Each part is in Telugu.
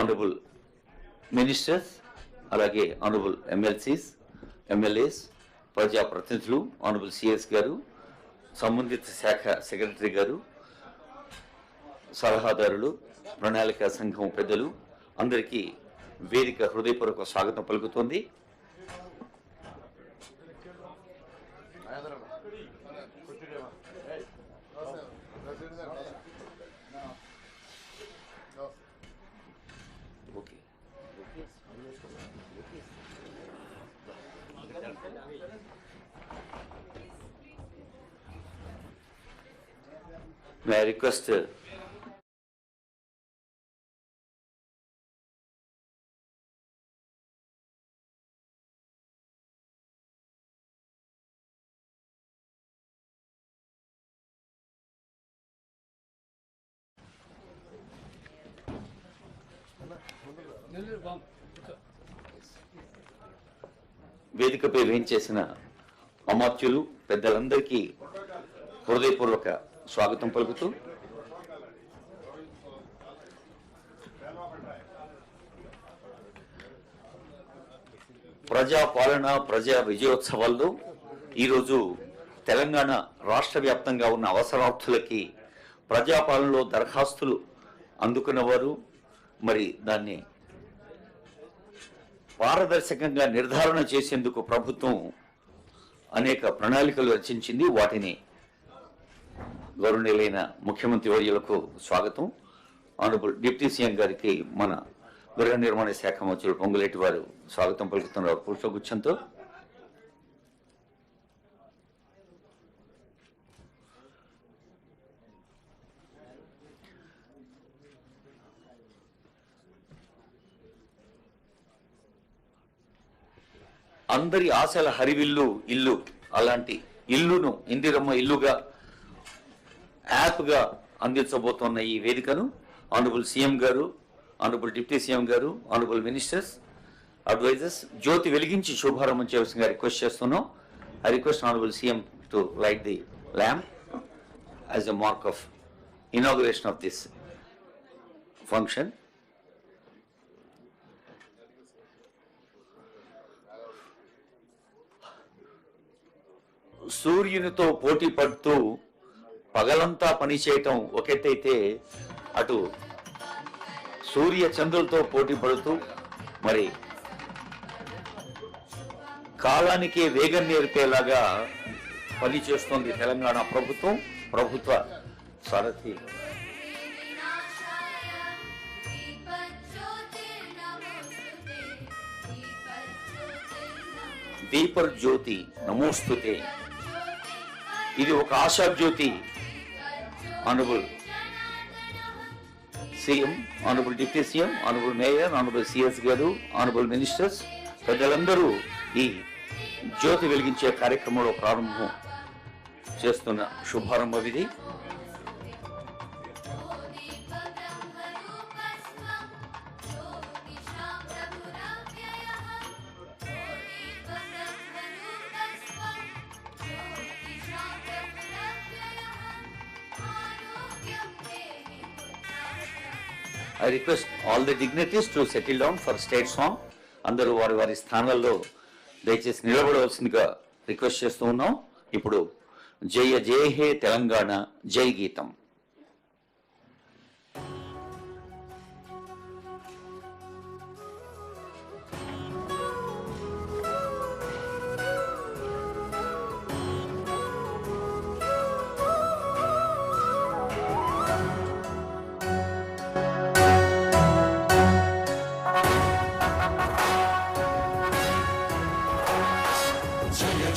ఆనరబుల్ మినిస్టర్స్, అలాగే ఆనరబుల్ ఎమ్మెల్సీస్, ఎమ్మెల్యేస్, ప్రజాప్రతినిధులు, ఆనరబుల్ సిఎస్ గారు, సంబంధిత శాఖ సెక్రటరీ గారు, సలహాదారులు, ప్రణాళిక సంఘం పెద్దలు అందరికీ వేదిక హృదయపూర్వక స్వాగతం పలుకుతోంది. May I request వేదికపై వేయించేసిన అమాత్యులు పెద్దలందరికీ హృదయపూర్వక స్వాగతం పలుకుతూ ప్రజాపాలన ప్రజా విజయోత్సవాల్లో ఈరోజు తెలంగాణ రాష్ట్ర వ్యాప్తంగా ఉన్న అవసరార్థులకి ప్రజాపాలనలో దరఖాస్తులు అందుకున్నవారు మరి దాన్ని పారదర్శకంగా నిర్ధారణ చేసేందుకు ప్రభుత్వం అనేక ప్రణాళికలు రచించింది. వాటిని గౌరవనీయులైన ముఖ్యమంత్రి వర్యులకు స్వాగతం. ఆనరబుల్ డిప్యూటీ సీఎం గారికి మన గృహ నిర్మాణ శాఖ మంత్రులు పొంగులేటి వారు స్వాగతం పలుకుతున్నారు పుష్పగుచ్చంతో. అందరి ఆశల హరివిల్లు ఇల్లు, అలాంటి ఇల్లును ఇందిరమ్మ ఇల్లుగా యాప్గా అందించబోతున్న ఈ వేదికను ఆనరబుల్ సీఎం గారు, ఆనరబుల్ డిప్యూటీ సీఎం గారు, ఆనరబుల్ మినిస్టర్స్, అడ్వైజర్స్ జ్యోతి వెలిగించి శుభారంభం చేయవలసిందిగా రిక్వెస్ట్ చేస్తున్నాం. I request honourable CM to light the lamp as a mark of inauguration of this function. సూర్యునితో పోటీ పడుతూ పగలంతా పనిచేయటం ఒకెత్తైతే, అటు సూర్య చంద్రులతో పోటీ పడుతూ మరి కాలానికి వేగం నేర్పేలాగా పనిచేస్తోంది తెలంగాణ ప్రభుత్వం. ప్రభుత్వ సారథి దీపర్ జ్యోతి నమోస్తుతే. ఇది ఒక ఆశా జ్యోతి. Honourable CM, honourable deputy CM, honourable mayor, honourable CS గారు, ఆనరబుల్ మినిస్టర్స్ పెద్దలందరూ ఈ జ్యోతి వెలిగించే కార్యక్రమంలో ప్రారంభం చేస్తున్న శుభారంభం ఇది. I request all the dignitaries to settle down for state song. అందరూ వారి వారి స్థానాల్లో దయచేసి నిలబడవలసిందిగా రిక్వెస్ట్ చేస్తూ ఉన్నాం. ఇప్పుడు జయ జయ హే తెలంగాణ జై గీతం.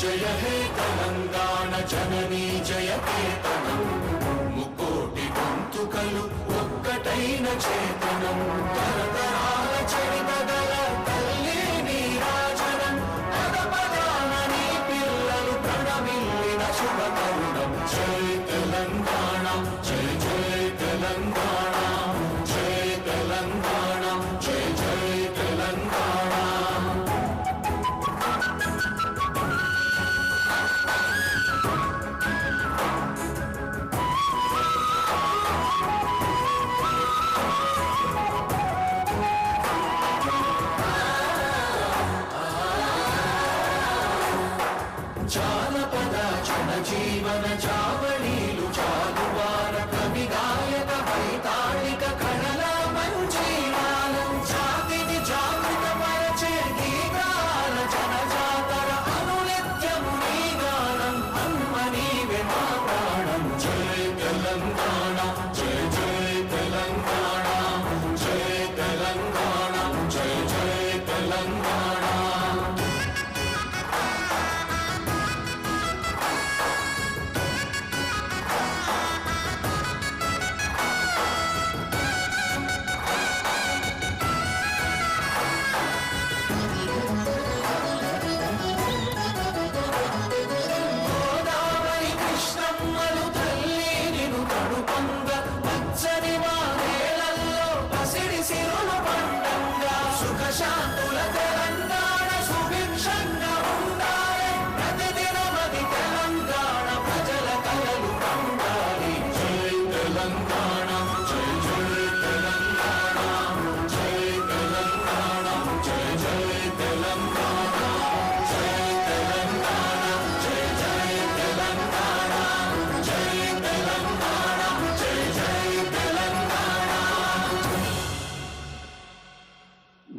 జయ హే తెలంగాణ జననీ జయకేతనం, ముకోటి గొంతుకలు ఒక్కటైన చేతనం, తరతరాల చరితగల తల్లి నీరాజనం, పద పదాన నీ పిల్లలు ప్రణమిల్లిన శుభ తరుణం. జై తెలంగాణ, జై జై తెలంగాణ, జై తెలంగాణ, జై జై తెలంగాణ.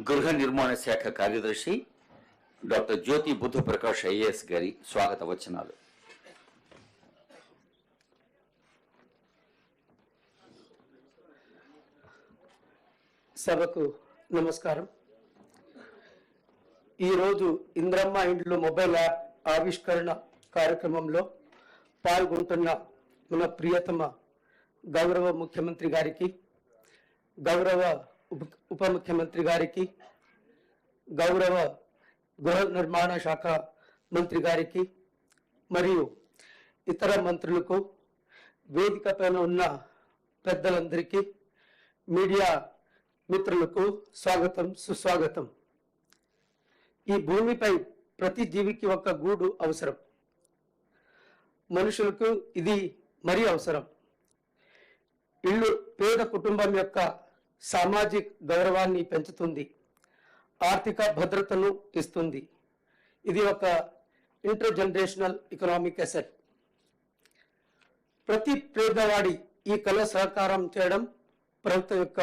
గృహ నిర్మాణ శాఖ కార్యదర్శి డాక్టర్ జ్యోతి బుద్ధప్రకాష్ ఐఏఎస్ గారి స్వాగత వచనాలు. సభకు నమస్కారం. ఈరోజు ఇంద్రమ్మ ఇండ్లు మొబైల్ యాప్ ఆవిష్కరణ కార్యక్రమంలో పాల్గొంటున్న మన ప్రియతమ గౌరవ ముఖ్యమంత్రి గారికి, గౌరవ ఉప ముఖ్యమంత్రి గారికి, గౌరవ గృహ నిర్మాణ శాఖ మంత్రి గారికి మరియు ఇతర మంత్రులకు, వేదిక పైన ఉన్న పెద్దలందరికీ, మీడియా మిత్రులకు స్వాగతం, సుస్వాగతం. ఈ భూమిపై ప్రతి జీవికి ఒక గూడు అవసరం. మనుషులకు ఇది మరీ అవసరం. ఇల్లు పేద కుటుంబం యొక్క సామాజిక గౌరవాన్ని పెంచుతుంది, ఆర్థిక భద్రతను ఇస్తుంది. ఇది ఒక ఇంటర్ జనరేషనల్ ఎకనామిక్ అసెట్. ప్రతి పేదవాడి ఈ కళ సహకారం చేయడం ప్రభుత్వం యొక్క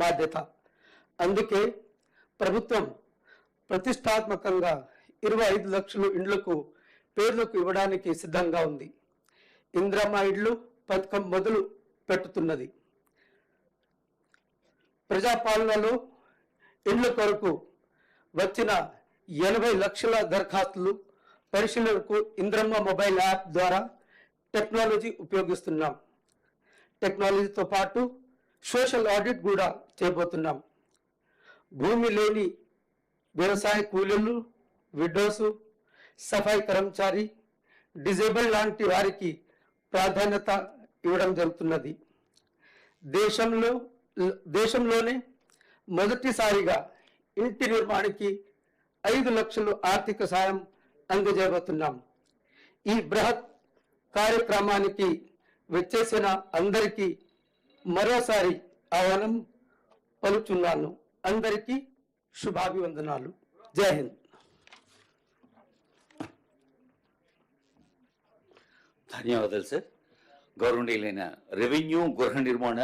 బాధ్యత. అందుకే ప్రభుత్వం ప్రతిష్టాత్మకంగా 25 లక్షల ఇండ్లకు పేర్లకు ఇవ్వడానికి సిద్ధంగా ఉంది. ఇంద్రమ్మ ఇండ్లు పథకం మొదలు పెట్టుతున్నది. ప్రజాపాలనలో ఇండ్ల కొరకు వచ్చిన 80 లక్షల దరఖాస్తులు పరిశీలనకు ఇంద్రమ్మ మొబైల్ యాప్ ద్వారా టెక్నాలజీ ఉపయోగిస్తున్నాం. టెక్నాలజీతో పాటు సోషల్ ఆడిట్ కూడా చేయబోతున్నాం. భూమి లేని వ్యవసాయ కూలీలు, విడోస్, సఫాయి కర్మచారి, డిజేబుల్ లాంటి వారికి ప్రాధాన్యత ఇవ్వడం జరుగుతున్నది. దేశంలోనే మొదటిసారిగా ఇంటి నిర్మాణానికి 5 లక్షలు ఆర్థిక సాయం అందజేయబోతున్నాం. ఈ బృహత్ కార్యక్రమానికి వచ్చేసిన అందరికీ మరోసారి ఆహ్వానం పలుచున్నాను. అందరికీ శుభాభివందనాలు. జై హింద్. ధన్యవాదాలు సార్. గౌరవనీయులైన రెవెన్యూ, గృహ నిర్మాణ,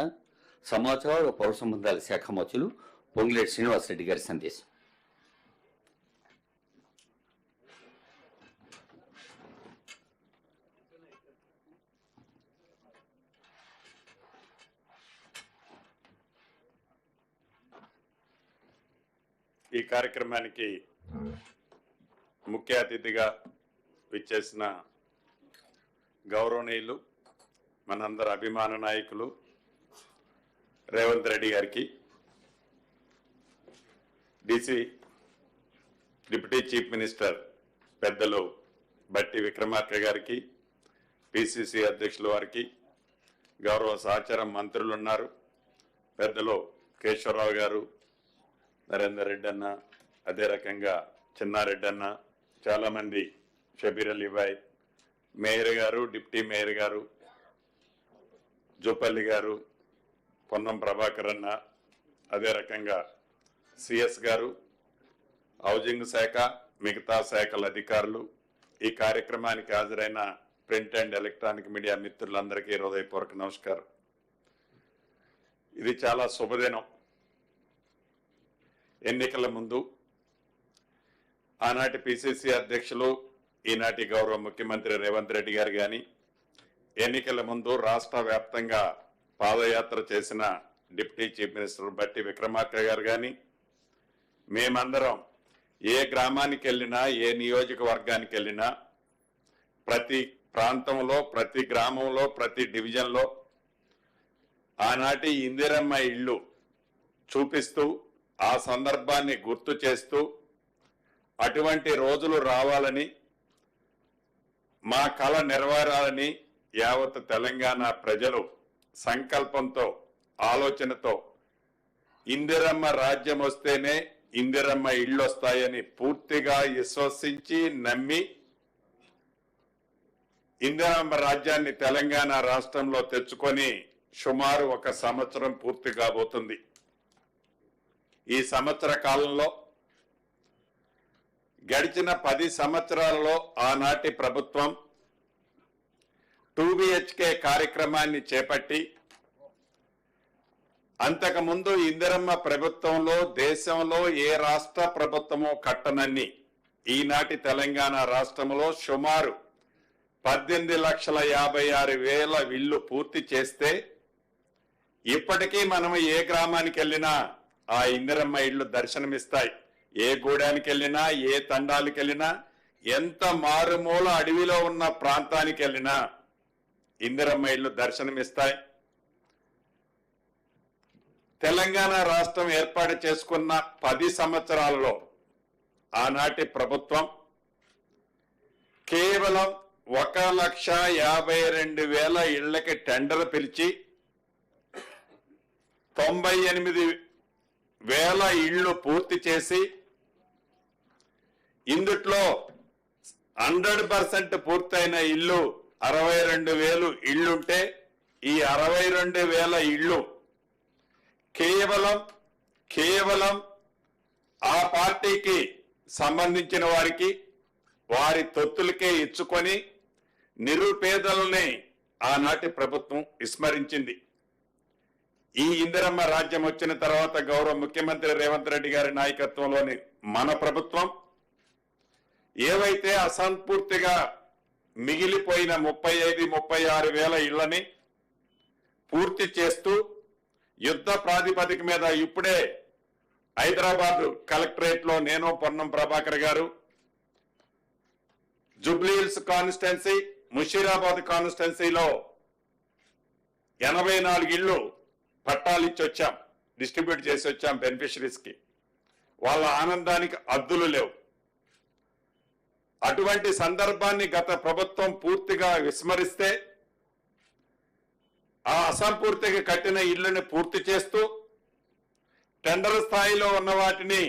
సమాచార, పౌర సంబంధాల శాఖ మంత్రులు పొంగులేటి శ్రీనివాసరెడ్డి గారి సందేశం. ఈ కార్యక్రమానికి ముఖ్య అతిథిగా విచ్చేసిన గౌరవనీయులు, మనందరి అభిమాన నాయకులు రేవంత్ రెడ్డి గారికి, డిప్యూటీ చీఫ్ మినిస్టర్ పెద్దలు బట్టి విక్రమార్క గారికి, పిసిసి అధ్యక్షుల వారికి, గౌరవ సహచార మంత్రులు ఉన్నారు, పెద్దలు కేశవరావు గారు, నరేందర్ రెడ్డి అన్న, అదే రకంగా చిన్నారెడ్డి అన్న, చాలామంది, షబీర్ అలీ భాయ్, మేయర్ గారు, డిప్యూటీ మేయర్ గారు, జూపల్లి గారు, పొన్నం ప్రభాకర్ అన్న, అదే రకంగా సిఎస్ గారు, హౌజింగ్ శాఖ, మిగతా శాఖల అధికారులు, ఈ కార్యక్రమానికి హాజరైన ప్రింట్ అండ్ ఎలక్ట్రానిక్ మీడియా మిత్రులందరికీ హృదయపూర్వక నమస్కారం. ఇది చాలా శుభదినం. ఎన్నికల ముందు ఆనాటి పిసిసి అధ్యక్షులు, ఈనాటి గౌరవ ముఖ్యమంత్రి రేవంత్ రెడ్డి గారు కానీ, ఎన్నికల ముందు రాష్ట్ర వ్యాప్తంగా పాదయాత్ర చేసిన డిప్యూటీ చీఫ్ మినిస్టర్ బట్టి విక్రమార్క గారు కానీ, మేమందరం ఏ గ్రామానికి వెళ్ళినా, ఏ నియోజకవర్గానికి వెళ్ళినా, ప్రతి ప్రాంతంలో, ప్రతి గ్రామంలో, ప్రతి డివిజన్లో ఆనాటి ఇందిరమ్మ ఇళ్ళు చూపిస్తూ, ఆ సందర్భాన్ని గుర్తు చేస్తూ, అటువంటి రోజులు రావాలని, మా కళ నెరవేరాలని యావత్ తెలంగాణ ప్రజలు సంకల్పంతో, ఆలోచనతో, ఇందిరమ్మ రాజ్యం వస్తేనే ఇందిరమ్మ ఇళ్ళు వస్తాయని పూర్తిగా విశ్వసించి నమ్మి ఇందిరమ్మ రాజ్యాన్ని తెలంగాణ రాష్ట్రంలో తెచ్చుకొని సుమారు 1 సంవత్సరం పూర్తి కాబోతుంది. ఈ సంవత్సర కాలంలో, గడిచిన 10 సంవత్సరాలలో ఆనాటి ప్రభుత్వం 2BHK కార్యక్రమాన్ని చేపట్టి అంతకుముందు ఇందిరమ్మ ప్రభుత్వంలో దేశంలో ఏ రాష్ట్ర ప్రభుత్వమో కట్టనన్ని ఈనాటి తెలంగాణ రాష్ట్రంలో సుమారు 18,56,000 ఇళ్లు పూర్తి చేస్తే ఇప్పటికీ మనం ఏ గ్రామానికి వెళ్ళినా ఆ ఇందిరమ్మ ఇళ్లు దర్శనమిస్తాయి. ఏ గూడానికి వెళ్ళినా, ఏ తండాలకు వెళ్ళినా, ఎంత మారుమూల అడవిలో ఉన్న ప్రాంతానికి వెళ్ళినా ఇందిరమ్మ ఇళ్లు దర్శనమిస్తాయి. తెలంగాణ రాష్ట్రం ఏర్పాటు చేసుకున్న 10 సంవత్సరాలలో ఆనాటి ప్రభుత్వం కేవలం 1,52,000 ఇళ్లకి టెండర్ పిలిచి 98,000 ఇళ్లు పూర్తి చేసి ఇందుట్లో 100% పూర్తయిన ఇల్లు 62,000 ఇళ్లుంటే ఈ 62,000 ఇళ్లు కేవలం ఆ పార్టీకి సంబంధించిన వారికి వారి తొత్తులకే ఇచ్చుకొని నిరుపేదలని ఆనాటి ప్రభుత్వం విస్మరించింది. ఈ ఇందిరమ్మ రాజ్యం వచ్చిన తర్వాత గౌరవ ముఖ్యమంత్రి రేవంత్ రెడ్డి గారి నాయకత్వంలోని మన ప్రభుత్వం ఏవైతే అసంపూర్తిగా మిగిలిపోయిన 35,000-36,000 ఇళ్లని పూర్తి చేస్తూ యుద్ధ ప్రాతిపదిక మీద ఇప్పుడే హైదరాబాద్ కలెక్టరేట్ లో నేను పొన్నం ప్రభాకర్ గారు జూబ్లీహిల్స్ కాన్స్టిట్యున్సీ, ముషీరాబాద్ కాన్స్టిట్యున్సీలో 84 ఇళ్లు పట్టాలు ఇచ్చి వచ్చాం, డిస్ట్రిబ్యూట్ చేసి వచ్చాం బెనిఫిషరీస్ కి. వాళ్ళ ఆనందానికి అద్దులు లేవు. అటువంటి సందర్భాన్ని గత ప్రభుత్వం పూర్తిగా విస్మరిస్తే ఆ అసంపూర్తిగా కట్టిన ఇళ్లను పూర్తి చేస్తూ టెండర్ స్థాయిలో ఉన్న వాటిని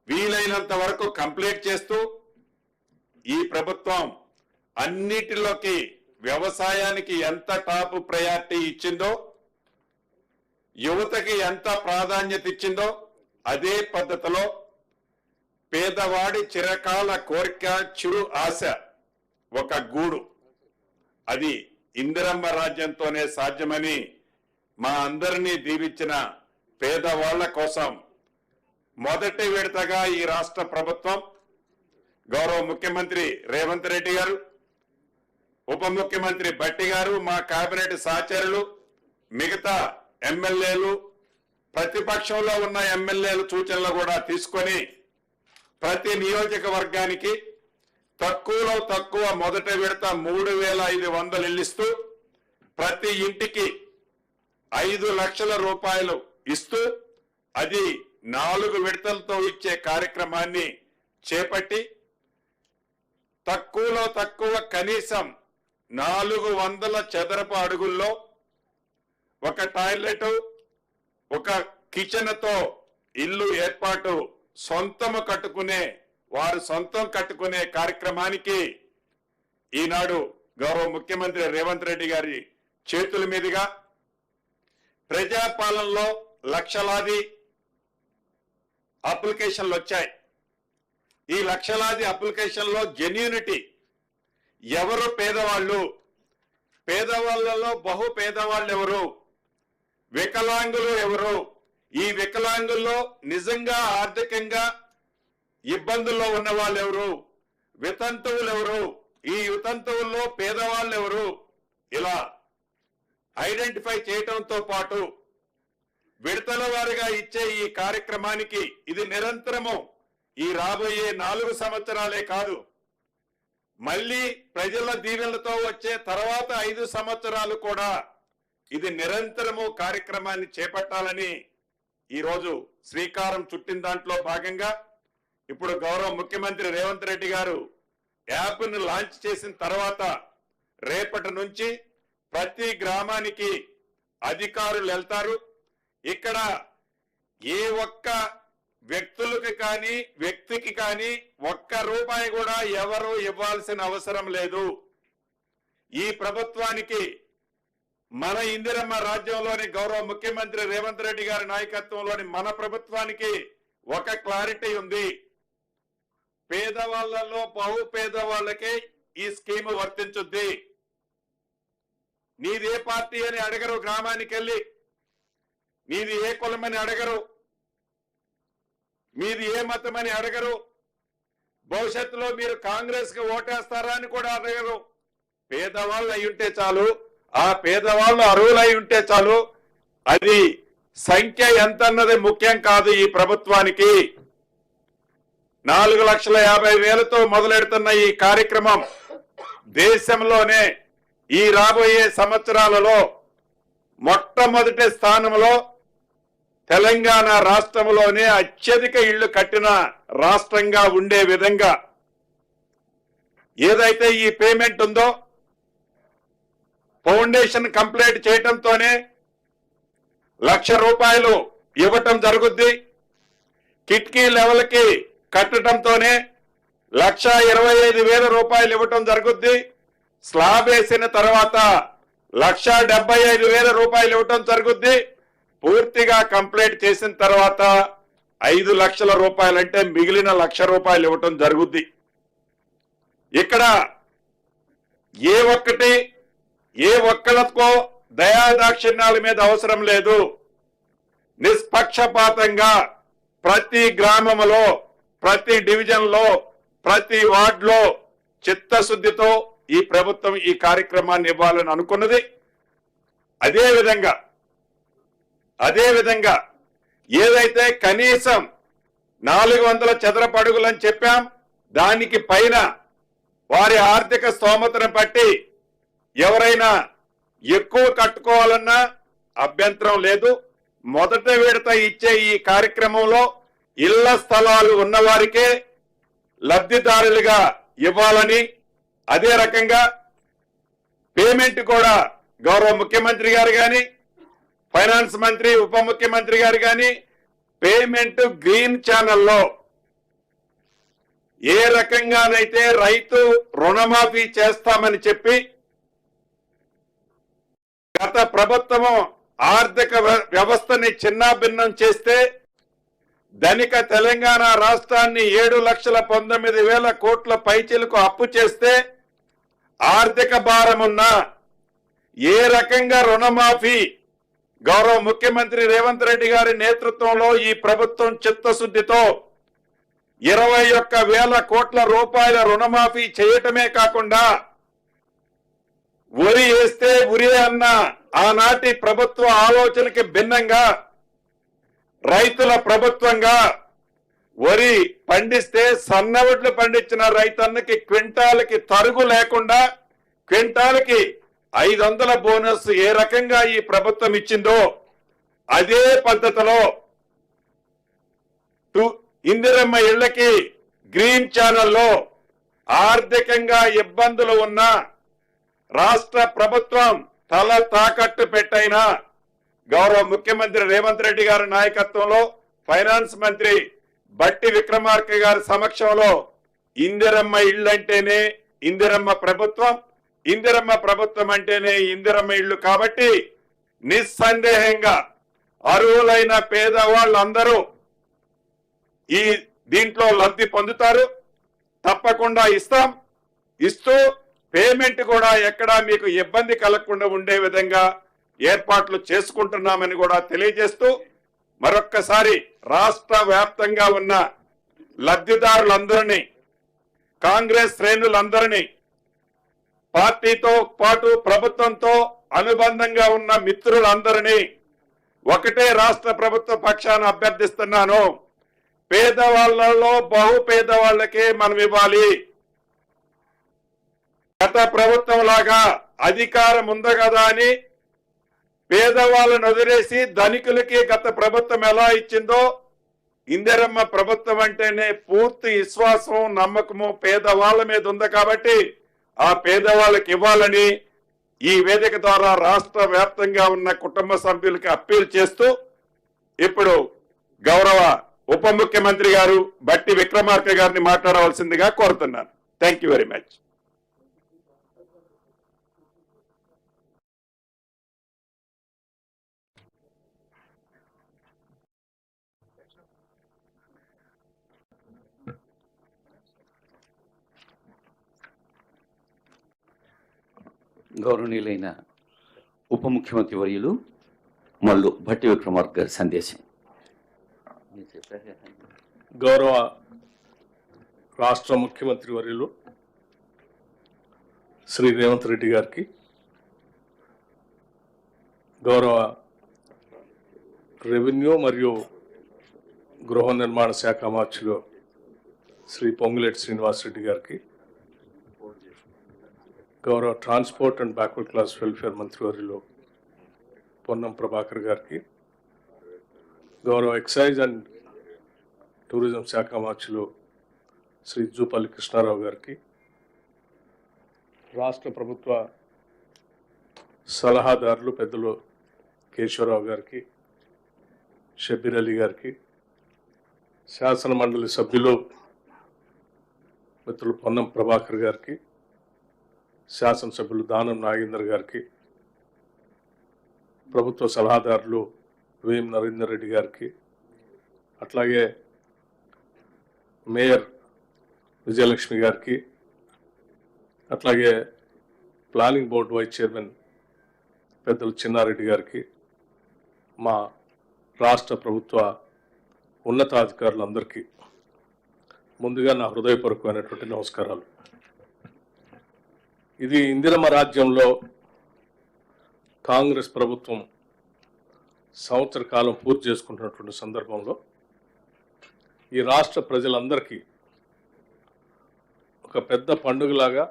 వీలైనంత వరకు కంప్లీట్ చేస్తూ ఈ ప్రభుత్వం అన్నిటిలోకి వ్యవసాయానికి ఎంత టాప్ ప్రయారిటీ ఇచ్చిందో, యువతకి ఎంత ప్రాధాన్యత ఇచ్చిందో అదే పద్ధతిలో పేదవాడి చిరకాల కోరిక, చిరు ఆశ ఒక గూడు, అది ఇందిరమ్మ రాజ్యంతోనే సాధ్యమని మా అందరినీ దీవించిన పేదవాళ్ల కోసం మొదటి విడతగా ఈ రాష్ట్ర ప్రభుత్వం గౌరవ ముఖ్యమంత్రి రేవంత్ రెడ్డి గారు, ఉప ముఖ్యమంత్రి భట్టి గారు, మా కేబినెట్ సహచరులు, మిగతా ఎమ్మెల్యేలు, ప్రతిపక్షంలో ఉన్న ఎమ్మెల్యేలు సూచనలు కూడా తీసుకొని ప్రతి నియోజకవర్గానికి తక్కువలో తక్కువ మొదటి విడత 3,500 ఇల్లు ఇస్తూ ప్రతి ఇంటికి 5 లక్షల రూపాయలు ఇస్తూ అది 4 విడతలతో ఇచ్చే కార్యక్రమాన్ని చేపట్టి తక్కువలో తక్కువ కనీసం 400 చదరపు అడుగుల్లో ఒక టాయిలెట్, ఒక కిచెన్ తో ఇల్లు ఏర్పాటు సొంతం కట్టుకునే కార్యక్రమానికి ఈనాడు గౌరవ ముఖ్యమంత్రి రేవంత్ రెడ్డి గారి చేతుల మీదుగా ప్రజాపాలనలో లక్షలాది అప్లికేషన్లు వచ్చాయి. ఈ లక్షలాది అప్లికేషన్లో జెన్యూనిటీ, ఎవరు పేదవాళ్ళు, పేదవాళ్లలో బహు పేదవాళ్ళు ఎవరు, వికలాంగులు ఎవరు, ఈ వికలాంగుల్లో నిజంగా ఆర్థికంగా ఇబ్బందుల్లో ఉన్న వాళ్ళు ఎవరు, వితంతువులు ఎవరు, ఈ వితంతువుల్లో పేదవాళ్ళు ఎవరు, ఇలా ఐడెంటిఫై చేయటంతో పాటు విడతల వారిగా ఇచ్చే ఈ కార్యక్రమానికి ఇది నిరంతరము ఈ రాబోయే 4 సంవత్సరాలే కాదు, మళ్ళీ ప్రజల దీవెనలతో వచ్చే తర్వాత 5 సంవత్సరాలు కూడా ఇది నిరంతరము కార్యక్రమాన్ని చేపట్టాలని ఈరోజు శ్రీకారం చుట్టిన దాంట్లో భాగంగా ఇప్పుడు గౌరవ ముఖ్యమంత్రి రేవంత్ రెడ్డి గారు యాప్ను లాంచ్ చేసిన తర్వాత రేపటి నుంచి ప్రతి గ్రామానికి అధికారులు వెళ్తారు. ఇక్కడ ఏ ఒక్క వ్యక్తికి కానీ ఒక్క రూపాయి కూడా ఎవరు ఇవ్వాల్సిన అవసరం లేదు. ఈ ప్రభుత్వానికి, మన ఇందిరమ్మ రాజ్యంలోని గౌరవ ముఖ్యమంత్రి రేవంత్ రెడ్డి గారి నాయకత్వంలోని మన ప్రభుత్వానికి ఒక క్లారిటీ ఉంది. పేదవాళ్లలో బహు పేదవాళ్ళకే ఈ స్కీమ్ వర్తించుద్ది. నీదే పార్టీ అని అడగరు గ్రామానికి వెళ్ళి, మీది ఏ కులమని అడగరు, మీది ఏ మతమని అడగరు, భవిష్యత్తులో మీరు కాంగ్రెస్ కి ఓటేస్తారా అని కూడా అడగరు. పేదవాళ్ళు అయి ఉంటే చాలు, ఆ పేదవాళ్ళు అర్హులై ఉంటే చాలు. అది సంఖ్య ఎంత అన్నది ముఖ్యం కాదు. ఈ ప్రభుత్వానికి 4,50,000తో మొదలెడుతున్న ఈ కార్యక్రమం దేశంలోనే ఈ రాబోయే సంవత్సరాలలో మొట్టమొదటి స్థానంలో తెలంగాణ రాష్ట్రంలోనే అత్యధిక ఇళ్లు కట్టిన రాష్ట్రంగా ఉండే విధంగా ఏదైతే ఈ పేమెంట్ ఉందో ఫౌండేషన్ కంప్లీట్ చేయటంతోనే ₹1,00,000 ఇవ్వటం జరుగుద్ది. కిటికీ లెవెల్కి కట్టడంతోనే ₹1,25,000 ఇవ్వటం జరుగుద్ది. స్లాబ్ వేసిన తర్వాత ₹1,75,000 ఇవ్వటం జరుగుద్ది. పూర్తిగా కంప్లీట్ చేసిన తర్వాత ₹5,00,000 అంటే మిగిలిన ₹1,00,000 ఇవ్వటం జరుగుద్ది. ఇక్కడ ఏ ఒక్కళ్ళకో దయాదాక్షిణ్యాల మీద అవసరం లేదు. నిష్పక్షపాతంగా ప్రతి గ్రామంలో, ప్రతి డివిజన్లో, ప్రతి వార్డులో చిత్తశుద్ధితో ఈ ప్రభుత్వం ఈ కార్యక్రమాన్ని ఇవ్వాలని అనుకున్నది. అదేవిధంగా ఏదైతే కనీసం 400 చదరపు అడుగులని చెప్పాం, దానికి పైన వారి ఆర్థిక స్తోమతను బట్టి ఎవరైనా ఎక్కువ కట్టుకోవాలన్నా అభ్యంతరం లేదు. మొదటి విడత ఇచ్చే ఈ కార్యక్రమంలో ఇళ్ల స్థలాలు ఉన్నవారికే లబ్ధిదారులుగా ఇవ్వాలని, అదే రకంగా పేమెంట్ కూడా గౌరవ ముఖ్యమంత్రి గారు కానీ, ఫైనాన్స్ మంత్రి, ఉప ముఖ్యమంత్రి గారు కానీ పేమెంట్ గ్రీన్ ఛానల్లో ఏ రకంగానైతే రైతు రుణమాఫీ చేస్తామని చెప్పి గత ప్రభుత్వము ఆర్థిక వ్యవస్థని చిన్నాభిన్నం చేస్తే ధనిక తెలంగాణ రాష్ట్రాన్ని 7,19,000 కోట్ల పైచిలకు అప్పు చేస్తే ఆర్థిక భారమున్న ఏ రకంగా రుణమాఫీ గౌరవ ముఖ్యమంత్రి రేవంత్ రెడ్డి గారి నేతృత్వంలో ఈ ప్రభుత్వం చిత్తశుద్ధితో 21,000 కోట్ల రూపాయల రుణమాఫీ చేయటమే కాకుండా వరి వేస్తే ఉరి అన్న ఆనాటి ప్రభుత్వ ఆలోచనకి భిన్నంగా రైతుల ప్రభుత్వంగా వరి పండిస్తే సన్నవడ్లు పండించిన రైతన్నకి క్వింటాలకి తరుగు లేకుండా క్వింటాలకి 500 బోనస్ ఏ రకంగా ఈ ప్రభుత్వం ఇచ్చిందో అదే పద్ధతిలో ఇందిరమ్మ ఇళ్లకి గ్రీన్ ఛానల్లో ఆర్థికంగా ఇబ్బందులు ఉన్న రాష్ట్ర ప్రభుత్వం తల తాకట్టు పెట్టైనా గౌరవ ముఖ్యమంత్రి రేవంత్ రెడ్డి గారి నాయకత్వంలో ఫైనాన్స్ మంత్రి బట్టి విక్రమార్క గారి సమక్షంలో ఇందిరమ్మ ఇళ్ళంటేనే ఇందిరమ్మ ప్రభుత్వం, ఇందిరమ్మ ప్రభుత్వం అంటేనే ఇందిరమ్మ ఇళ్ళు కాబట్టి నిస్సందేహంగా అర్హులైన పేదవాళ్ళందరూ ఈ దీంట్లో లబ్ధి పొందుతారు. తప్పకుండా ఇస్తూ పేమెంట్ కూడా ఎక్కడా మీకు ఇబ్బంది కలగకుండా ఉండే విధంగా ఏర్పాట్లు చేసుకుంటున్నామని కూడా తెలియజేస్తూ మరొక్కసారి రాష్ట్ర వ్యాప్తంగా ఉన్న లబ్ధిదారులందరినీ, కాంగ్రెస్ శ్రేణులందరినీ, పార్టీతో పాటు ప్రభుత్వంతో అనుబంధంగా ఉన్న మిత్రులందరినీ ఒకటే రాష్ట్ర ప్రభుత్వ పక్షాన అభ్యర్థిస్తున్నాను. పేదవాళ్లలో బహు పేదవాళ్లకే మనం ఇవ్వాలి. గత ప్రభుత్వం లాగా అధికారం ఉంది కదా అని పేదవాళ్ళను వదిలేసి ధనికులకి గత ప్రభుత్వం ఎలా ఇచ్చిందో ఇందిరమ్మ ప్రభుత్వం అంటేనే పూర్తి విశ్వాసం, నమ్మకము పేదవాళ్ళ మీద ఉంది కాబట్టి ఆ పేదవాళ్ళకి ఇవ్వాలని ఈ వేదిక ద్వారా రాష్ట్ర వ్యాప్తంగా ఉన్న కుటుంబ సభ్యులకి అప్పీల్ చేస్తూ ఇప్పుడు గౌరవ ఉప ముఖ్యమంత్రి గారు బట్టి విక్రమార్క గారిని మాట్లాడవలసిందిగా కోరుతున్నాను. Thank you very much. గౌరవనీయులైన ఉప ముఖ్యమంత్రి వర్యులు మల్లు భట్టి విక్రమార్క గారి సందేశం. గౌరవ రాష్ట్ర ముఖ్యమంత్రి వర్యులు శ్రీ రేవంత్ రెడ్డి గారికి, గౌరవ రెవెన్యూ మరియు గృహ నిర్మాణ శాఖ మార్చులు శ్రీ పొంగులేటి శ్రీనివాసరెడ్డి గారికి, గౌరవ transport and backward class welfare మంత్రివర్యులు పొన్నం ప్రభాకర్ గారికి, గౌరవ ఎక్సైజ్ అండ్ టూరిజం శాఖ మార్చులు శ్రీ జూపల్లి కృష్ణారావు గారికి, రాష్ట్ర ప్రభుత్వ సలహాదారులు పెద్దలు కేశవరావు గారికి, షబ్బీర్ అలీ గారికి, శాసన మండలి సభ్యులు మిత్రులు పొన్నం ప్రభాకర్ గారికి, శాసనసభ్యులు దానం నాగేందర్ గారికి, ప్రభుత్వ సలహాదారులు వేం నరేందర్ రెడ్డి గారికి, అట్లాగే మేయర్ విజయలక్ష్మి గారికి, అట్లాగే ప్లానింగ్ బోర్డు వైస్ చైర్మన్ పెద్దలు చిన్నారెడ్డి గారికి, మా రాష్ట్ర ప్రభుత్వ ఉన్నతాధికారులందరికీ ముందుగా నా హృదయపూర్వకమైనటువంటి నమస్కారాలు. ఇది ఇందిరమ్మ రాజ్యంలో కాంగ్రెస్ ప్రభుత్వం సంవత్సర కాలం పూర్తి చేసుకుంటున్నటువంటి సందర్భంలో ఈ రాష్ట్ర ప్రజలందరికీ ఒక పెద్ద పండుగలాగా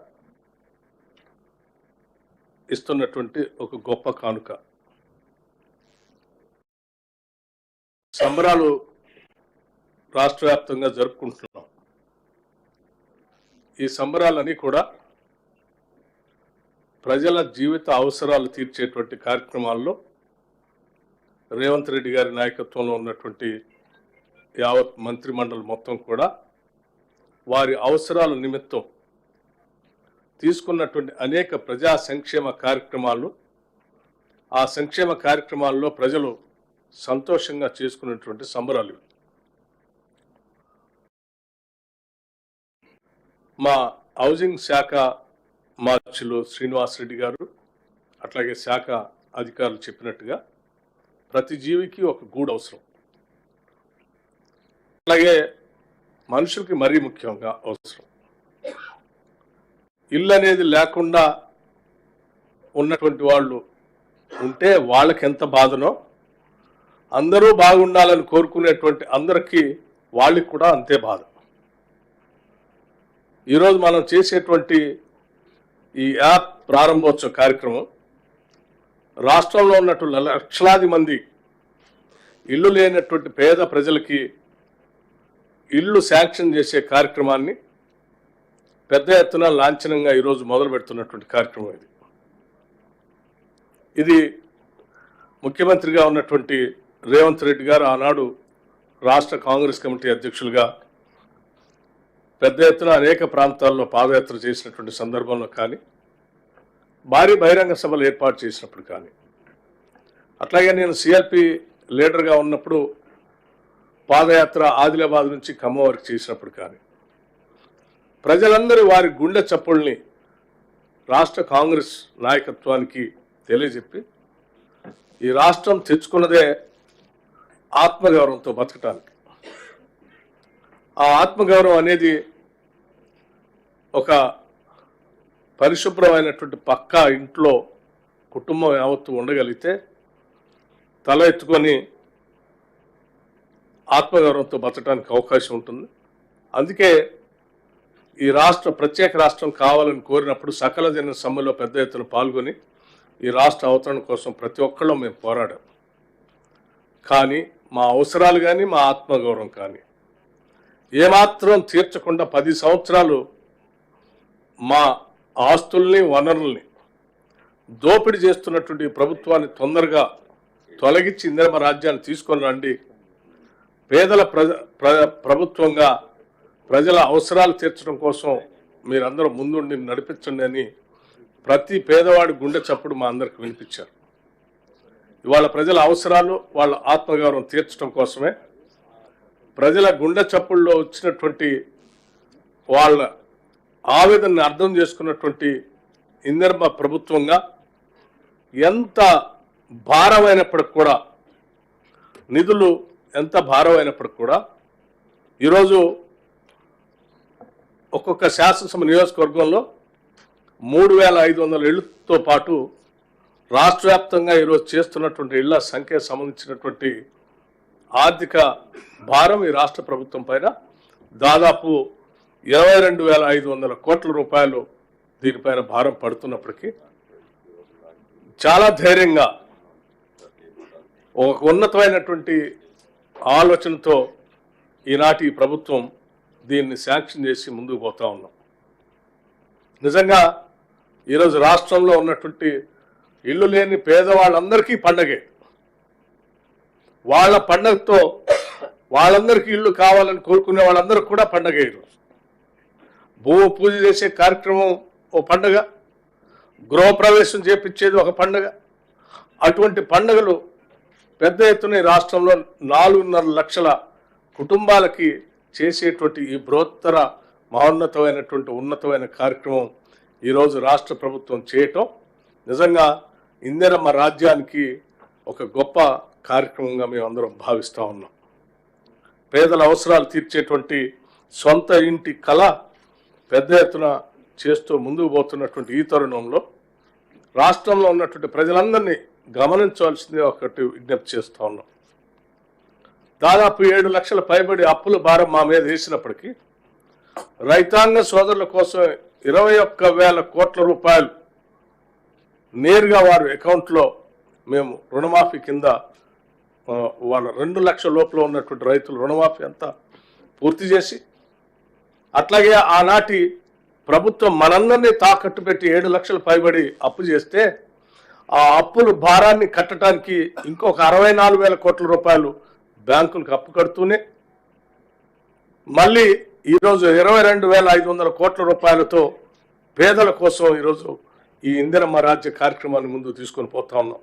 ఇస్తున్నటువంటి ఒక గొప్ప కానుక. సంబరాలు రాష్ట్ర వ్యాప్తంగా జరుపుకుంటున్నాం. ఈ సంబరాలన్నీ కూడా ప్రజల జీవిత అవసరాలు తీర్చేటువంటి కార్యక్రమాల్లో రేవంత్ రెడ్డి గారి నాయకత్వంలో ఉన్నటువంటి యావత్ మంత్రిమండలి మొత్తం కూడా వారి అవసరాల నిమిత్తం తీసుకున్నటువంటి అనేక ప్రజా సంక్షేమ కార్యక్రమాలు, ఆ సంక్షేమ కార్యక్రమాల్లో ప్రజలు సంతోషంగా చేసుకున్నటువంటి సంబరాలు. మా హౌసింగ్ శాఖ మార్చులు శ్రీనివాసరెడ్డి గారు అట్లాగే శాఖ అధికారులు చెప్పినట్టుగా ప్రతి జీవికి ఒక గూడు అవసరం. అలాగే మనుషులకి మరీ ముఖ్యంగా అవసరం. ఇల్లు అనేది లేకుండా ఉన్నటువంటి వాళ్ళు ఉంటే వాళ్ళకి ఎంత బాధనో, అందరూ బాగుండాలని కోరుకునేటువంటి అందరికీ వాళ్ళకి కూడా అంతే బాధ. ఈరోజు మనం చేసేటువంటి ఈ యాప్ ప్రారంభోత్సవ కార్యక్రమం రాష్ట్రంలో ఉన్నటువంటి లక్షలాది మంది ఇల్లు లేనటువంటి పేద ప్రజలకి ఇల్లు శాంక్షన్ చేసే కార్యక్రమాన్ని పెద్ద ఎత్తున లాంఛనంగా ఈరోజు మొదలు పెడుతున్నటువంటి కార్యక్రమం ఇది. ఇది ముఖ్యమంత్రిగా ఉన్నటువంటి రేవంత్ రెడ్డి గారు ఆనాడు రాష్ట్ర కాంగ్రెస్ కమిటీ అధ్యక్షులుగా పెద్ద ఎత్తున అనేక ప్రాంతాల్లో పాదయాత్ర చేసినటువంటి సందర్భంలో కానీ, భారీ బహిరంగ సభలు ఏర్పాటు చేసినప్పుడు కానీ, అట్లాగే నేను సిఎల్పి లీడర్గా ఉన్నప్పుడు పాదయాత్ర ఆదిలాబాద్ నుంచి ఖమ్మం వరకు చేసినప్పుడు కానీ, ప్రజలందరూ వారి గుండె చప్పుల్ని రాష్ట్ర కాంగ్రెస్ నాయకత్వానికి తెలియజెప్పి ఈ రాష్ట్రం తెచ్చుకున్నదే ఆత్మగౌరవంతో బతకటానికి. ఆ ఆత్మగౌరవం అనేది ఒక పరిశుభ్రమైనటువంటి పక్కా ఇంట్లో కుటుంబం యావత్తు ఉండగలిగితే తల ఎత్తుకొని ఆత్మగౌరవంతో బతకడానికి అవకాశం ఉంటుంది. అందుకే ఈ రాష్ట్ర ప్రత్యేక రాష్ట్రం కావాలని కోరినప్పుడు సకల జన సమ్మెలో పెద్ద ఎత్తున పాల్గొని ఈ రాష్ట్ర అవతరణ కోసం ప్రతి ఒక్కళ్ళం మేము పోరాడాం. కానీ మా అవసరాలు కానీ మా ఆత్మగౌరవం కానీ ఏమాత్రం తీర్చకుండా 10 సంవత్సరాలు మా ఆస్తుల్ని వనరుల్ని దోపిడీ చేస్తున్నటువంటి ప్రభుత్వాన్ని తొందరగా తొలగించి ఇందిరమ్మ రాజ్యాన్ని తీసుకొని రండి, పేదల ప్రభుత్వంగా ప్రజల అవసరాలు తీర్చడం కోసం మీరందరూ ముందుండి నడిపించండి అని ప్రతి పేదవాడి గుండె చప్పుడు మా అందరికి వినిపించారు. ఇవాళ ప్రజల అవసరాలు వాళ్ళ ఆత్మగౌరవం తీర్చడం కోసమే ప్రజల గుండె చప్పుల్లో వచ్చినటువంటి వాళ్ళ ఆవేదనని అర్థం చేసుకున్నటువంటి ఇందిరమ్మ ప్రభుత్వంగా ఎంత భారమైనప్పటికి కూడా, నిధులు ఎంత భారమైనప్పటికి కూడా ఈరోజు ఒక్కొక్క శాసనసభ నియోజకవర్గంలో 3,500 ఇళ్లతో పాటు రాష్ట్ర వ్యాప్తంగా ఈరోజు చేస్తున్నటువంటి ఇళ్ల సంఖ్య సంబంధించినటువంటి ఆర్థిక భారం ఈ రాష్ట్ర ప్రభుత్వం పైన దాదాపు 22,500 కోట్ల రూపాయలు దీనిపైన భారం పడుతున్నప్పటికీ చాలా ధైర్యంగా ఒక ఉన్నతమైనటువంటి ఆలోచనతో ఈనాటి ప్రభుత్వం దీన్ని శాంక్షన్ చేసి ముందుకు పోతా ఉన్నాం. నిజంగా ఈరోజు రాష్ట్రంలో ఉన్నటువంటి ఇల్లు లేని పేదవాళ్ళందరికీ పండగే. వాళ్ళ పండగతో వాళ్ళందరికీ ఇల్లు కావాలని కోరుకునే వాళ్ళందరికీ కూడా పండగే. ఈరోజు భూమి పూజ చేసే కార్యక్రమం ఓ పండగ, గృహప్రవేశం చేపించేది ఒక పండగ. అటువంటి పండుగలు పెద్ద ఎత్తున రాష్ట్రంలో 4.5 లక్షల కుటుంబాలకి చేసేటువంటి ఈ బృహత్తర మహోన్నతమైనటువంటి ఉన్నతమైన కార్యక్రమం ఈరోజు రాష్ట్ర ప్రభుత్వం చేయటం నిజంగా ఇందిరమ్మ రాజ్యానికి ఒక గొప్ప కార్యక్రమంగా మేము అందరం భావిస్తూ ఉన్నాం. పేదల అవసరాలు తీర్చేటువంటి సొంత ఇంటి కళ పెద్ద ఎత్తున చేస్తూ ముందుకు పోతున్నటువంటి ఈ తరుణంలో రాష్ట్రంలో ఉన్నటువంటి ప్రజలందరినీ గమనించవలసిందే ఒకటి విజ్ఞప్తి చేస్తూ ఉన్నాం. దాదాపు 7 లక్షల పైబడి అప్పుల భారం మా మీద వేసినప్పటికీ రైతాంగ సోదరుల కోసం 21,000 కోట్ల రూపాయలు నేరుగా వారి అకౌంట్లో మేము రుణమాఫీ కింద వాళ్ళ 2 లక్షల లోపల ఉన్నటువంటి రైతులు రుణమాఫీ అంతా పూర్తి చేసి, అట్లాగే ఆనాటి ప్రభుత్వం మనందరినీ తాకట్టు పెట్టి 7 లక్షల పైబడి అప్పు చేస్తే ఆ అప్పులు భారాన్ని కట్టడానికి ఇంకొక 64,000 కోట్ల రూపాయలు బ్యాంకులకు అప్పు కడుతూనే మళ్ళీ ఈరోజు 22,500 కోట్ల రూపాయలతో పేదల కోసం ఈరోజు ఈ ఇందిరమ్మ రాజ్య కార్యక్రమాన్ని ముందు తీసుకొని పోతా ఉన్నాం.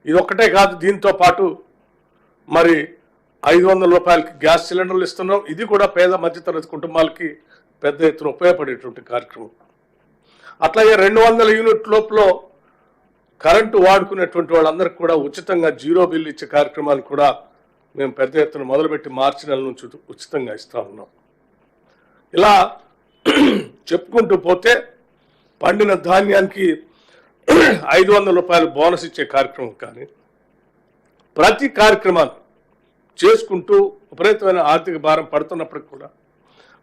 ఇది ఒక్కటే కాదు, దీంతో పాటు మరి 500 రూపాయలకి గ్యాస్ సిలిండర్లు ఇస్తున్నాం. ఇది కూడా పేద మధ్యతరగతి కుటుంబాలకి పెద్ద ఎత్తున ఉపయోగపడేటువంటి కార్యక్రమం. అట్లాగే 200 యూనిట్ లోపల కరెంటు వాడుకునేటువంటి వాళ్ళందరికీ కూడా ఉచితంగా 0 బిల్లు ఇచ్చే కార్యక్రమాన్ని కూడా మేము పెద్ద ఎత్తున మొదలుపెట్టి మార్చి నెల నుంచి ఉచితంగా ఇస్తా ఉన్నాం. ఇలా చెప్పుకుంటూ పోతే పండిన ధాన్యానికి 500 రూపాయలు బోనస్ ఇచ్చే కార్యక్రమం కానీ ప్రతి కార్యక్రమాన్ని చేసుకుంటూ విపరీతమైన ఆర్థిక భారం పడుతున్నప్పటికీ కూడా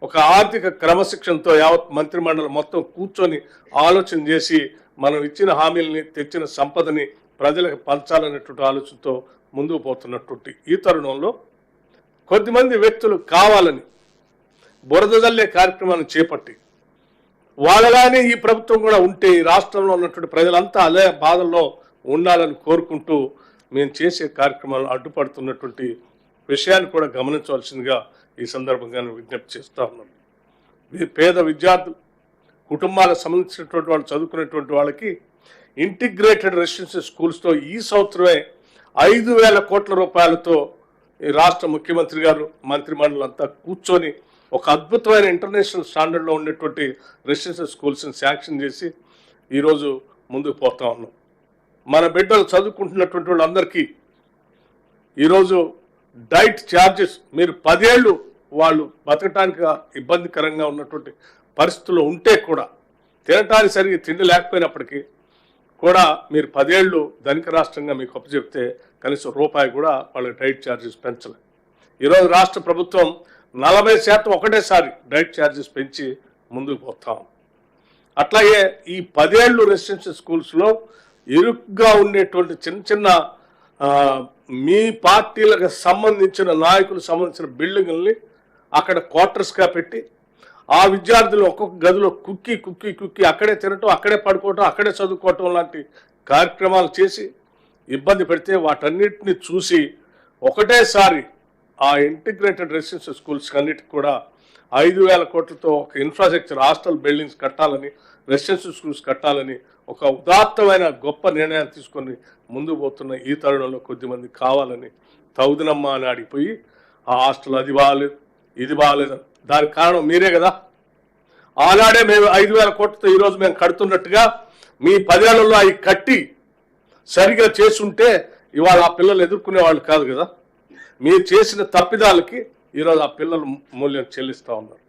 ఒక ఆర్థిక క్రమశిక్షణతో యావత్ మంత్రిమండలి మొత్తం కూర్చొని ఆలోచన చేసి మనం ఇచ్చిన హామీలని తెచ్చిన సంపదని ప్రజలకు పంచాలనేటువంటి ఆలోచనతో ముందుకు పోతున్నటువంటి ఈ తరుణంలో కొద్దిమంది వ్యక్తులు కావాలని బురద జల్లే కార్యక్రమాన్ని చేపట్టి వాళ్ళలానే ఈ ప్రభుత్వం కూడా ఉంటే ఈ రాష్ట్రంలో ఉన్నటువంటి ప్రజలంతా అదే బాధల్లో ఉండాలని కోరుకుంటూ మేము చేసే కార్యక్రమాలను అడ్డుపడుతున్నటువంటి విషయాన్ని కూడా గమనించవలసిందిగా ఈ సందర్భంగా విజ్ఞప్తి చేస్తా ఉన్నాను. పేద విద్యార్థులు కుటుంబాలకు సంబంధించినటువంటి వాళ్ళు చదువుకునేటువంటి వాళ్ళకి ఇంటిగ్రేటెడ్ రెసిడెన్షియల్ స్కూల్స్తో ఈ సంవత్సరమే 5,000 కోట్ల రూపాయలతో ఈ రాష్ట్ర ముఖ్యమంత్రి గారు మంత్రిమండలి అంతా కూర్చొని ఒక అద్భుతమైన ఇంటర్నేషనల్ స్టాండర్డ్లో ఉండేటువంటి రెసిడెన్షియల్ స్కూల్స్ని శాంక్షన్ చేసి ఈరోజు ముందుకు పోతా ఉన్నాం. మన బిడ్డలు చదువుకుంటున్నటువంటి వాళ్ళందరికీ ఈరోజు డైట్ ఛార్జెస్ మీరు 10 ఏళ్ళు వాళ్ళు బతకటానికి ఇబ్బందికరంగా ఉన్నటువంటి పరిస్థితుల్లో ఉంటే కూడా తినటానికి సరిగ్గా తిండి లేకపోయినప్పటికీ కూడా మీరు 10 ఏళ్ళు ధనిక రాష్ట్రంగా మీకు అప్పచెప్తే కనీసం రూపాయి కూడా వాళ్ళకి డైట్ ఛార్జెస్ పెంచలేదు. ఈరోజు రాష్ట్ర ప్రభుత్వం 40% ఒకటేసారి డైట్ ఛార్జెస్ పెంచి ముందుకు పోతాం. అట్లాగే ఈ 10 ఏళ్ళు రెసిడెన్షియల్ స్కూల్స్లో ఇరుగ్గా ఉండేటువంటి చిన్న చిన్న మీ పార్టీలకు సంబంధించిన నాయకులకు సంబంధించిన బిల్డింగుల్ని అక్కడ క్వార్టర్స్గా పెట్టి ఆ విద్యార్థులు ఒక్కొక్క గదిలో కుక్కి అక్కడే తినటం, అక్కడే పడుకోవటం, అక్కడే చదువుకోవటం లాంటి కార్యక్రమాలు చేసి ఇబ్బంది పెడితే వాటన్నిటిని చూసి ఒకటేసారి ఆ ఇంటిగ్రేటెడ్ రెసిడెన్షియల్ స్కూల్స్ అన్నిటికి కూడా 5,000 కోట్లతో ఒక ఇన్ఫ్రాస్ట్రక్చర్ హాస్టల్ బిల్డింగ్స్ కట్టాలని, రెసిడెన్షియల్ స్కూల్స్ కట్టాలని ఒక ఉదాత్తమైన గొప్ప నిర్ణయాన్ని తీసుకొని ముందుకు పోతున్న ఈ తరుణంలో కొద్దిమంది కావాలని తౌదునమ్మ అని అడిగిపోయి ఆ హాస్టల్ అది బాగాలేదు ఇది బాగాలేదు. దానికి కారణం మీరే కదా. ఆనాడే మేము 5,000 కోట్లతో ఈరోజు మేము కడుతున్నట్టుగా మీ 10 ఏళ్లలో అవి కట్టి సరిగా చేసుంటే ఇవాళ ఆ పిల్లలు ఎదుర్కొనే వాళ్ళు కాదు కదా. మీరు చేసిన తప్పిదాలకి ఈరోజు ఆ పిల్లలు మూల్యం చెల్లిస్తూ ఉన్నారు.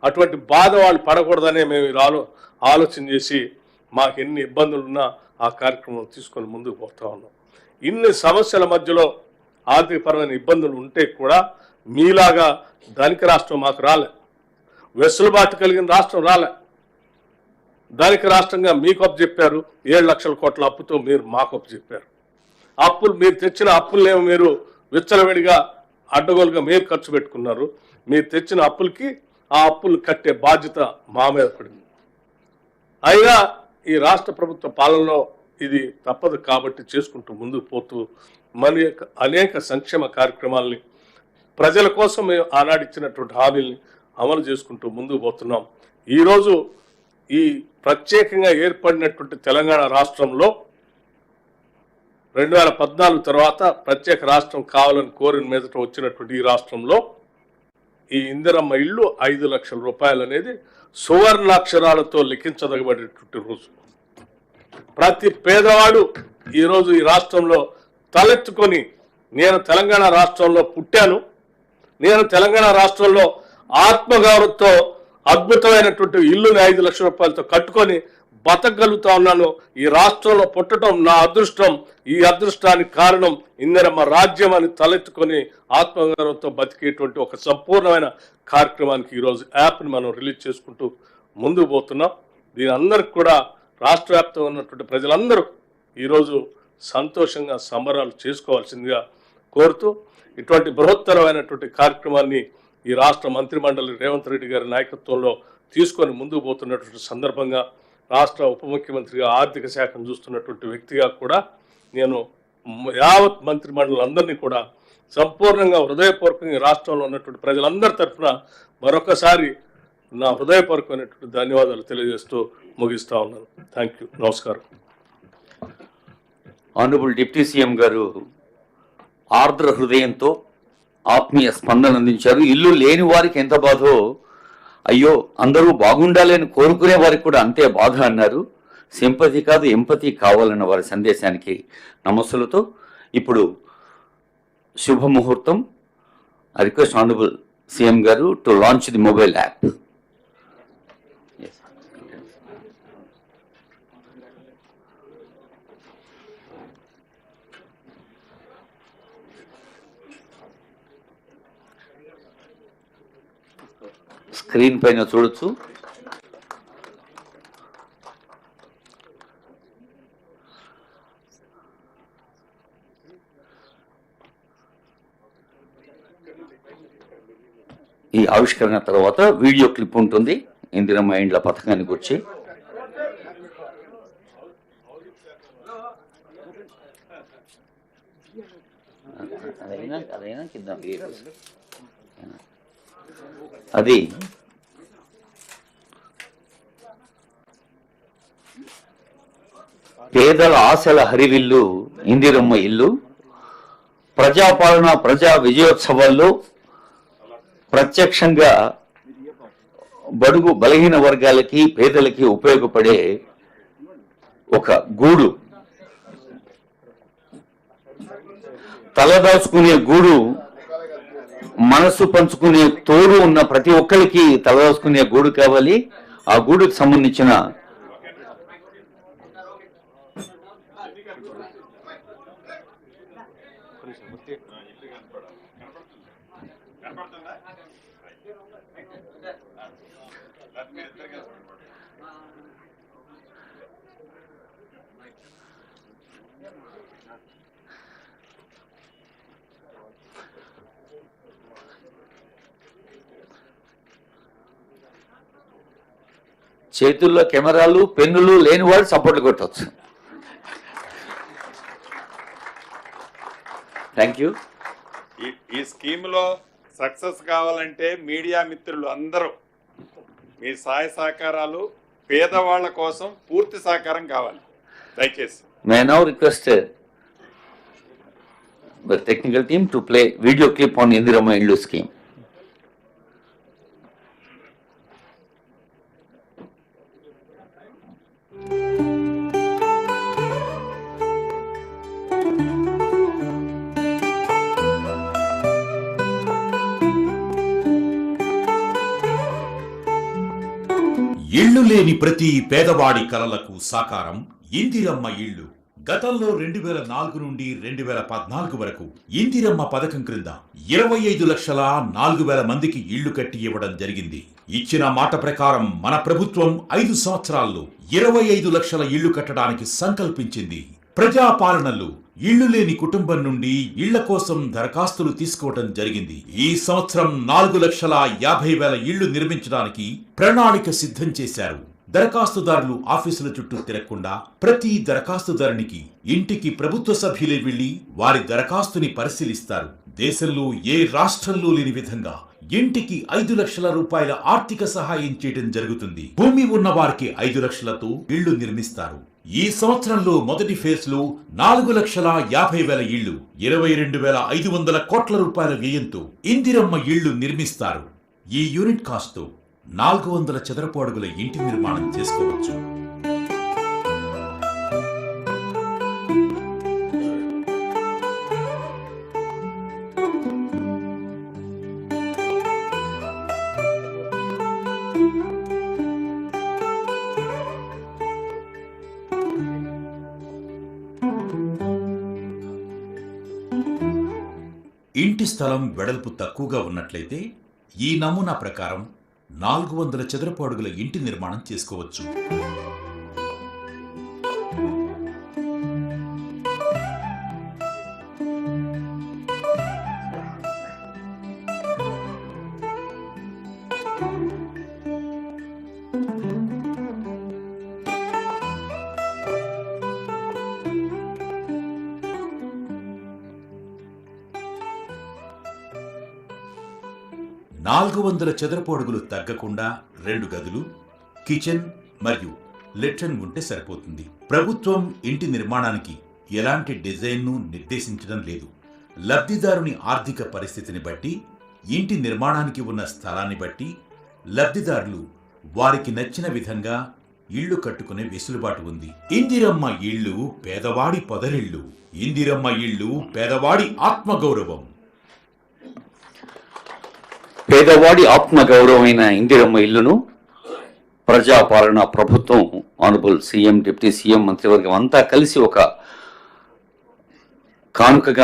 అటువంటి బాధ వాళ్ళు పడకూడదనే మేము ఆలోచన చేసి మాకు ఎన్ని ఇబ్బందులు ఉన్నా ఆ కార్యక్రమం తీసుకొని ముందుకు పోతా ఉన్నాం. ఇన్ని సమస్యల మధ్యలో ఆర్థికపరమైన ఇబ్బందులు ఉంటే కూడా మీలాగా ధనిక రాష్ట్రం మాకు రాలే, వెసులుబాటు కలిగిన రాష్ట్రం రాలే. ధనిక రాష్ట్రంగా మీకు అప్పు చెప్పారు, 7 లక్షల కోట్ల అప్పుతో మీరు మాకు అప్పు చెప్పారు. అప్పులు మీరు తెచ్చిన అప్పులనేమో మీరు విచ్చలవిడిగా అడ్డగోలుగా మీరు ఖర్చు పెట్టుకున్నారు. మీరు తెచ్చిన అప్పులకి ఆ అప్పులు కట్టే బాధ్యత మా మీద పడింది. అయినా ఈ రాష్ట్ర ప్రభుత్వ పాలనలో ఇది తప్పదు కాబట్టి చేసుకుంటూ ముందుకు పోతూ మన అనేక సంక్షేమ కార్యక్రమాలని ప్రజల కోసం మేము ఆనాడు ఇచ్చినటువంటి హామీల్ని అమలు చేసుకుంటూ ముందుకు పోతున్నాం. ఈరోజు ఈ ప్రత్యేకంగా ఏర్పడినటువంటి తెలంగాణ రాష్ట్రంలో 2014 తర్వాత ప్రత్యేక రాష్ట్రం కావాలని కోరిన మీదట వచ్చినటువంటి ఈ రాష్ట్రంలో ఈ ఇందిరమ్మ ఇల్లు 5 లక్షల రూపాయలు అనేది సువర్ణాక్షరాలతో లిఖించదగబడేటువంటి రోజు. ప్రతి పేదవాడు ఈరోజు ఈ రాష్ట్రంలో తలెత్తుకొని నేను తెలంగాణ రాష్ట్రంలో పుట్టాను, నేను తెలంగాణ రాష్ట్రంలో ఆత్మగౌరవంతో అద్భుతమైనటువంటి ఇల్లుని 5 లక్షల రూపాయలతో కట్టుకొని బతకగలుగుతా ఉన్నాను. ఈ రాష్ట్రంలో పుట్టడం నా అదృష్టం, ఈ అదృష్టానికి కారణం ఇందిరమ్మ రాజ్యం అని తలెత్తుకొని ఆత్మగౌరవంతో బతికేటువంటి ఒక సంపూర్ణమైన కార్యక్రమానికి ఈరోజు యాప్ని మనం రిలీజ్ చేసుకుంటూ ముందుకు పోతున్నాం. దీని అందరికి కూడా రాష్ట్ర వ్యాప్తంగా ఉన్నటువంటి ప్రజలందరూ ఈరోజు సంతోషంగా సంబరాలు చేసుకోవాల్సిందిగా కోరుతూ ఇటువంటి బృహత్తరమైనటువంటి కార్యక్రమాన్ని ఈ రాష్ట్ర మంత్రిమండలి రేవంత్ రెడ్డి గారి నాయకత్వంలో తీసుకొని ముందుకు పోతున్నటువంటి సందర్భంగా రాష్ట్ర ఉప ముఖ్యమంత్రిగా ఆర్థిక శాఖను చూస్తున్నటువంటి వ్యక్తిగా కూడా నేను యావత్ మంత్రిమండలి అందరినీ కూడా సంపూర్ణంగా హృదయపూర్వకంగా రాష్ట్రంలో ఉన్నటువంటి ప్రజలందరి తరఫున మరొకసారి నా హృదయపూర్వకమైనటువంటి ధన్యవాదాలు తెలియజేస్తూ ముగిస్తా ఉన్నాను. Thank you. నమస్కారం. ఆనరబుల్ డిప్యూటీ సీఎం గారు ఆర్ద్ర హృదయంతో ఆత్మీయ స్పందన అందించారు. ఇల్లు లేని వారికి ఎంత బాధో, అయ్యో అందరూ బాగుండాలని కోరుకునే వారికి కూడా అంతే బాధ అన్నారు. సింపతి కాదు ఎంపతి కావాలన్న వారి సందేశానికి నమస్సులతో ఇప్పుడు శుభముహూర్తం. ఐ రిక్వెస్ట్ ఆనరబుల్ సీఎం గారు to launch the mobile app. Screen పైన చూడొచ్చు. ఈ ఆవిష్కరణ తర్వాత వీడియో క్లిప్ ఉంటుంది ఇందిరమ్మ ఇండ్ల పథకానికి వచ్చి. అది పేదల ఆశల హరివిల్లు ఇందిరమ్మ ఇల్లు ప్రజాపాలన ప్రజా విజయోత్సవాల్లో ప్రత్యక్షంగా బడుగు బలహీన వర్గాలకి పేదలకి ఉపయోగపడే ఒక గూడు, తలదాచుకునే గూడు, మనసు పంచుకునే తోడు ఉన్న ప్రతి ఒక్కరికి తలదాచుకునే గూడు కావాలి. ఆ గూడుకు సంబంధించిన చేతుల్లో కెమెరాలు పెన్నులు లేని వాళ్ళు సపోర్ట్లు కొట్టవచ్చు. Thank you. ఈ స్కీమ్లో సక్సెస్ కావాలంటే మీడియా మిత్రులు అందరూ మీ సహాయ సహకారాలు పేదవాళ్ల కోసం పూర్తి సహకారం కావాలి దయచేసి. May now request the technical team to play video clip on Indirama Illu scheme. ఇళ్లు లేని ప్రతి పేదవాడి కలలకు సాకారం ఇందిరమ్మ ఇళ్లు. గతంలో 2004 నుండి 2014 వరకు ఇందిరమ్మ పథకం క్రింద 25,04,000 మందికి ఇళ్లు కట్టి ఇవ్వడం జరిగింది. ఇచ్చిన మాట ప్రకారం మన ప్రభుత్వం 5 సంవత్సరాల్లో 25 లక్షల ఇళ్లు కట్టడానికి సంకల్పించింది. ప్రజాపాలనలో ఇళ్లు లేని కుటుంబం నుండి ఇళ్ల కోసం దరఖాస్తులు తీసుకోవడం జరిగింది. ఈ సంవత్సరం 4,50,000 ఇళ్లు నిర్మించడానికి ప్రణాళిక సిద్ధం చేశారు. దరఖాస్తుదారులు ఆఫీసుల చుట్టూ తిరగకుండా ప్రతి దరఖాస్తుదారునికి ఇంటికి ప్రభుత్వ సభ్యులే వెళ్లి వారి దరఖాస్తుని పరిశీలిస్తారు. దేశంలో ఏ రాష్ట్రంలో లేని విధంగా ఇంటికి 5 లక్షల రూపాయల ఆర్థిక సహాయం చేయడం జరుగుతుంది. భూమి ఉన్న వారికి 5 లక్షలతో ఇళ్లు నిర్మిస్తారు. ఈ సంవత్సరంలో మొదటి ఫేజ్ లో 4,50,000 ఇళ్లు 22,500 కోట్ల రూపాయల వ్యయంతో ఇందిరమ్మ ఇళ్లు నిర్మిస్తారు. ఈ యూనిట్ కాస్ట్ తో 400 చదరపు అడుగుల ఇంటి నిర్మాణం చేసుకోవచ్చు. ఇంటి స్థలం వెడల్పు తక్కువగా ఉన్నట్లయితే ఈ నమూనా ప్రకారం 400 చదరపు అడుగుల ఇంటి నిర్మాణం చేసుకోవచ్చు. నాలుగు 400 చదరపు అడుగులు తగ్గకుండా 2 గదులు, కిచెన్ మరియు లెట్రిన్ ఉంటే సరిపోతుంది. ప్రభుత్వం ఇంటి నిర్మాణానికి ఎలాంటి డిజైన్ను నిర్దేశించడం లేదు. లబ్ధిదారుని ఆర్థిక పరిస్థితిని బట్టి, ఇంటి నిర్మాణానికి ఉన్న స్థలాన్ని బట్టి లబ్ధిదారులు వారికి నచ్చిన విధంగా ఇళ్లు కట్టుకునే వెసులుబాటు ఉంది. ఇందిరమ్మ ఇళ్లు పేదవాడి పొదరిళ్లు. ఇందిరమ్మ ఇళ్లు పేదవాడి ఆత్మగౌరవం. పేదవాడి ఆత్మగౌరవమైన ఇందిరమ్మ ఇల్లును ప్రజాపాలన ప్రభుత్వం, ఆనరబుల్ సీఎం, డిప్యూటీ సీఎం, మంత్రివర్గం అంతా కలిసి ఒక కానుకగా